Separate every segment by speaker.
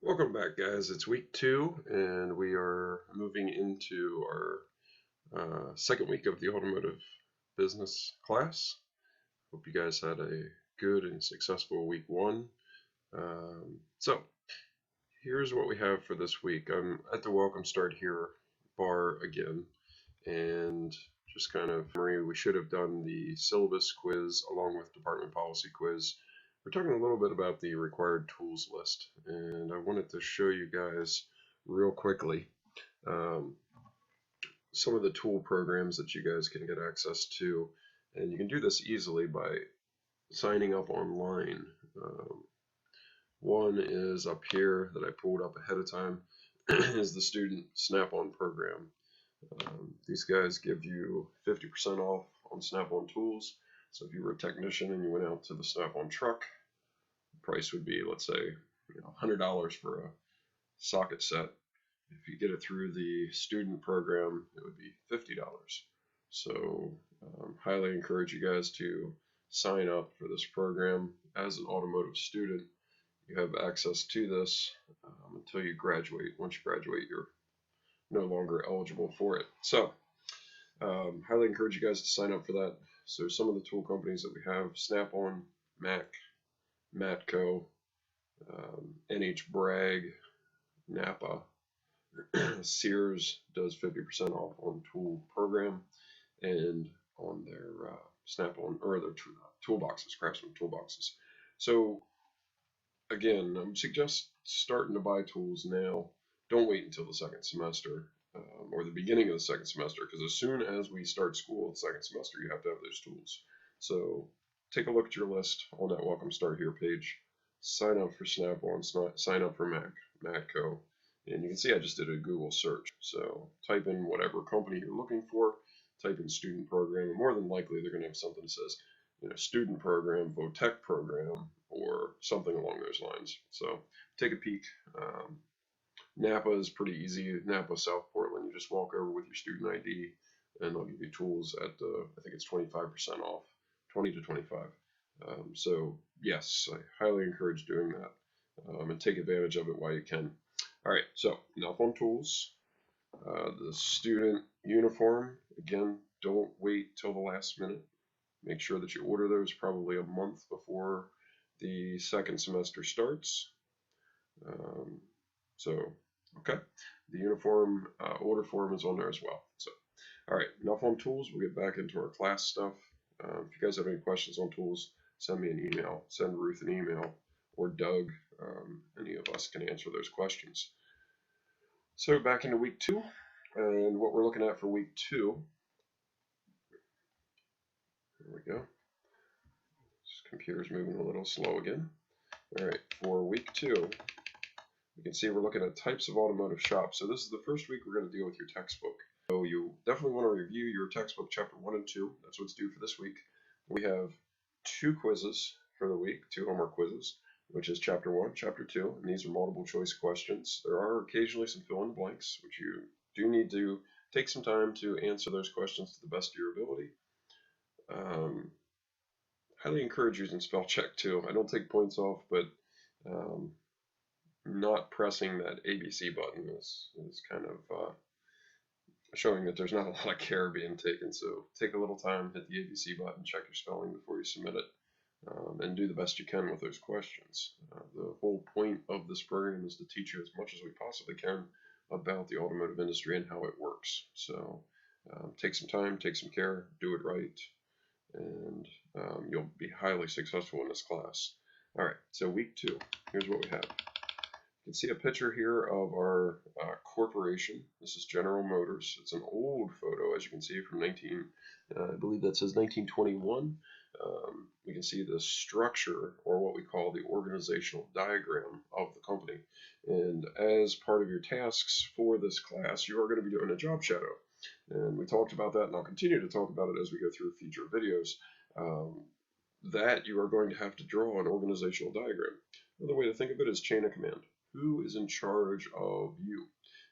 Speaker 1: Welcome back, guys. It's week 2, and we are moving into our second week of the automotive business class. Hope you guys had a good and successful week 1. So, here's what we have for this week. I'm at the Welcome Start Here bar again, and just kind of summary, we should have done the syllabus quiz along with department policy quiz. We're talking a little bit about the required tools list, and I wanted to show you guys real quickly some of the tool programs that you guys can get access to, and you can do this easily by signing up online. One is up here that I pulled up ahead of time is the Student Snap-on program. These guys give you 50% off on Snap-on tools. So if you were a technician and you went out to the Snap-on truck, the price would be, let's say, $100 for a socket set. If you get it through the student program, it would be $50. So highly encourage you guys to sign up for this program. As an automotive student, you have access to this until you graduate. Once you graduate, you're no longer eligible for it. So highly encourage you guys to sign up for that. So some of the tool companies that we have: Snap-on, Mac, Matco, NH Bragg, Napa. Sears does 50% off on tool program and on their Snap-on or their toolboxes, Craftsman toolboxes. So again, I would suggest starting to buy tools now. Don't wait until the second semester or the beginning of the second semester, because as soon as we start school the second semester, you have to have those tools. So take a look at your list on that Welcome Start Here page. Sign up for Snap-on, sign up for Mac, Matco. And you can see I just did a Google search. So type in whatever company you're looking for, type in student program, and more than likely they're going to have something that says, student program, Votech program, or something along those lines. So take a peek. Napa is pretty easy. Napa, South Portland, you just walk over with your student ID and they'll give you tools at, I think it's 25% off, 20 to 25. So yes, I highly encourage doing that and take advantage of it while you can. All right, so enough on tools. The student uniform, again, don't wait till the last minute. Make sure that you order those probably a month before the second semester starts. Okay, the uniform order form is on there as well. So, all right, enough on tools. We'll get back into our class stuff. If you guys have any questions on tools, send me an email, send Ruth an email, or Doug. Any of us can answer those questions. So back into week 2, and what we're looking at for week 2. There we go. This computer's moving a little slow again. All right, for week 2, you can see we're looking at types of automotive shops. So this is the first week we're going to deal with your textbook. So you definitely want to review your textbook, chapter 1 and 2. That's what's due for this week. We have 2 quizzes for the week, 2 homework quizzes, which is chapter 1, chapter 2, and these are multiple choice questions. There are occasionally some fill in the blanks, which you do need to take some time to answer those questions to the best of your ability. Highly encourage using spell check too. I don't take points off, but not pressing that ABC button is kind of showing that there's not a lot of care being taken. So take a little time, hit the ABC button, check your spelling before you submit it. And do the best you can with those questions. The whole point of this program is to teach you as much as we possibly can about the automotive industry and how it works. So take some time, take some care, do it right, and you'll be highly successful in this class. All right, so week 2, here's what we have. You can see a picture here of our corporation. This is General Motors. It's an old photo, as you can see, from I believe that says 1921. We can see the structure, or what we call the organizational diagram of the company. And as part of your tasks for this class, you are going to be doing a job shadow. And we talked about that, and I'll continue to talk about it as we go through future videos, that you are going to have to draw an organizational diagram. Another way to think of it is chain of command. Who is in charge of you?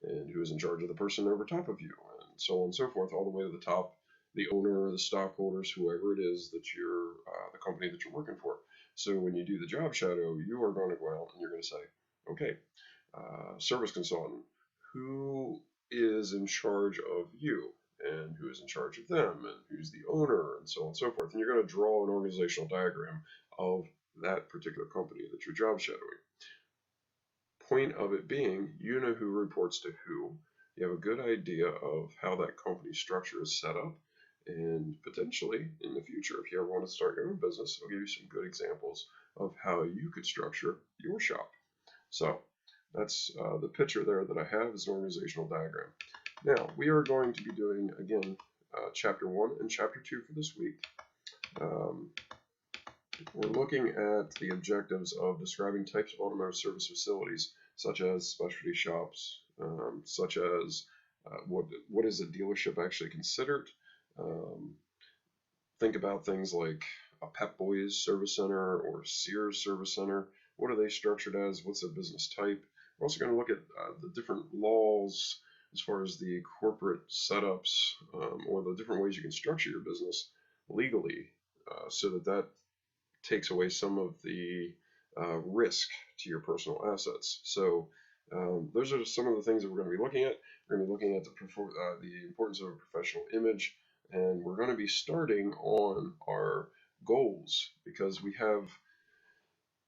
Speaker 1: And who is in charge of the person over top of you? And so on and so forth, all the way to the top, the owner, the stockholders, whoever it is that you're, the company that you're working for. So when you do the job shadow, you are going to go out and you're going to say, okay, service consultant, who is in charge of you and who is in charge of them and who's the owner and so on and so forth. And you're going to draw an organizational diagram of that particular company that you're job shadowing. Point of it being, you know who reports to who. You have a good idea of how that company structure is set up. And potentially in the future, if you ever want to start your own business, I'll give you some good examples of how you could structure your shop. So that's the picture there that I have is an organizational diagram. Now, we are going to be doing, again, Chapter 1 and Chapter 2 for this week. We're looking at the objectives of describing types of automotive service facilities, such as specialty shops, such as what is a dealership actually considered. Think about things like a Pep Boys service center or Sears service center. What are they structured as? What's their business type? We're also going to look at the different laws as far as the corporate setups or the different ways you can structure your business legally so that takes away some of the risk to your personal assets. So those are some of the things that we're going to be looking at. We're going to be looking at the importance of a professional image, and we're going to be starting on our goals because we have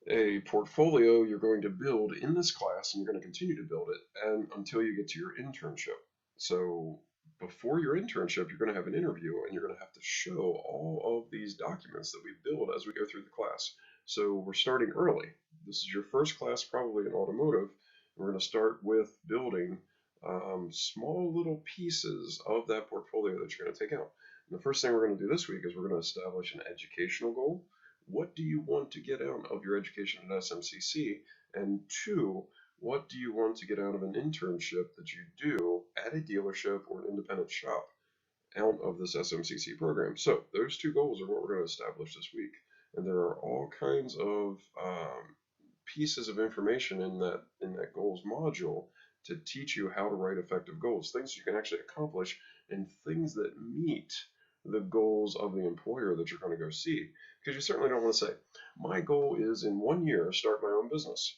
Speaker 1: a portfolio you're going to build in this class, and you're going to continue to build it and until you get to your internship. So before your internship, you're going to have an interview, and you're going to have to show all of these documents that we build as we go through the class. So we're starting early. This is your first class probably in automotive. We're going to start with building small little pieces of that portfolio that you're going to take out. And the first thing we're going to do this week is we're going to establish an educational goal. What do you want to get out of your education at SMCC? And two, what do you want to get out of an internship that you do at a dealership or an independent shop out of this SMCC program? So those two goals are what we're going to establish this week. And there are all kinds of pieces of information in that goals module to teach you how to write effective goals, things you can actually accomplish and things that meet the goals of the employer that you're going to go see. Because you certainly don't want to say, my goal is in 1 year start my own business.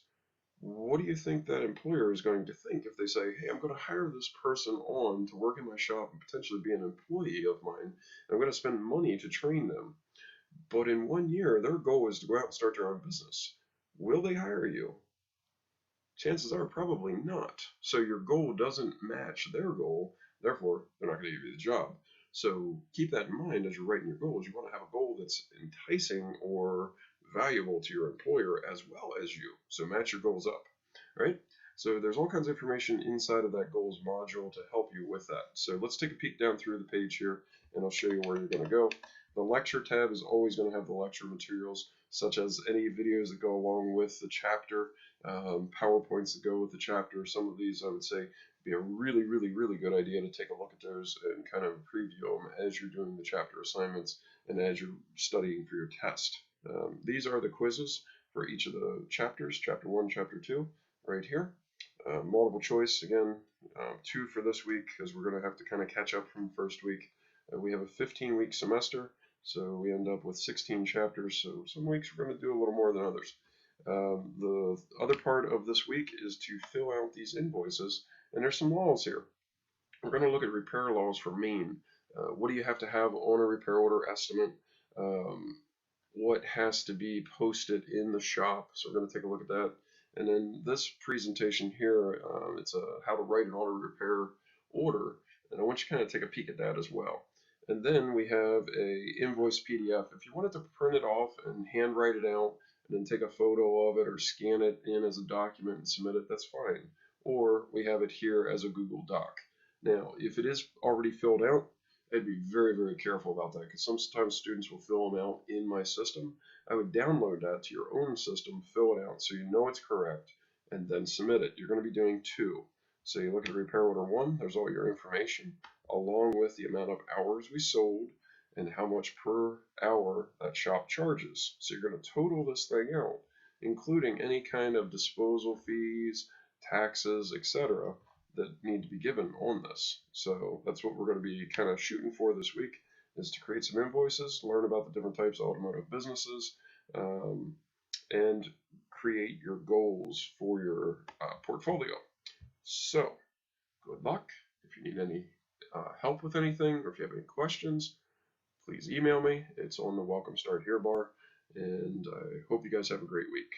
Speaker 1: What do you think that employer is going to think if they say, hey, I'm going to hire this person on to work in my shop and potentially be an employee of mine, and I'm going to spend money to train them, but in 1 year their goal is to go out and start their own business. Will they hire you? Chances are probably not. So your goal doesn't match their goal, therefore they're not going to give you the job. So keep that in mind as you're writing your goals. You want to have a goal that's enticing or valuable to your employer as well as you. So match your goals up, right? So there's all kinds of information inside of that goals module to help you with that. So let's take a peek down through the page here and I'll show you where you're going to go. The lecture tab is always going to have the lecture materials, such as any videos that go along with the chapter, PowerPoints that go with the chapter. Some of these I would say be a really, really, really good idea to take a look at those and kind of preview them as you're doing the chapter assignments and as you're studying for your test. These are the quizzes for each of the chapters, chapter 1, chapter 2, right here. Multiple choice, again, 2 for this week because we're going to have to kind of catch up from the first week. We have a 15-week semester, so we end up with 16 chapters, so some weeks we're going to do a little more than others. The other part of this week is to fill out these invoices, and there's some laws here. We're going to look at repair laws for Maine. What do you have to have on a repair order estimate? What has to be posted in the shop? So we're going to take a look at that. And then this presentation here, it's a how to write an auto repair order, and I want you to kind of take a peek at that as well. And then we have a invoice PDF. If you wanted to print it off and handwrite it out and then take a photo of it or scan it in as a document and submit it, that's fine. Or we have it here as a Google Doc. Now, if it is already filled out, I'd be very, very careful about that because sometimes students will fill them out in my system. I would download that to your own system, fill it out so you know it's correct, and then submit it. You're going to be doing 2. So you look at repair order 1, there's all your information, along with the amount of hours we sold and how much per hour that shop charges. So you're going to total this thing out, including any kind of disposal fees, taxes, etc. that need to be given on this. So that's what we're going to be kind of shooting for this week, is to create some invoices, learn about the different types of automotive businesses, and create your goals for your portfolio. So, good luck. If you need any help with anything, or if you have any questions, please email me. It's on the Welcome Start Here bar, and I hope you guys have a great week.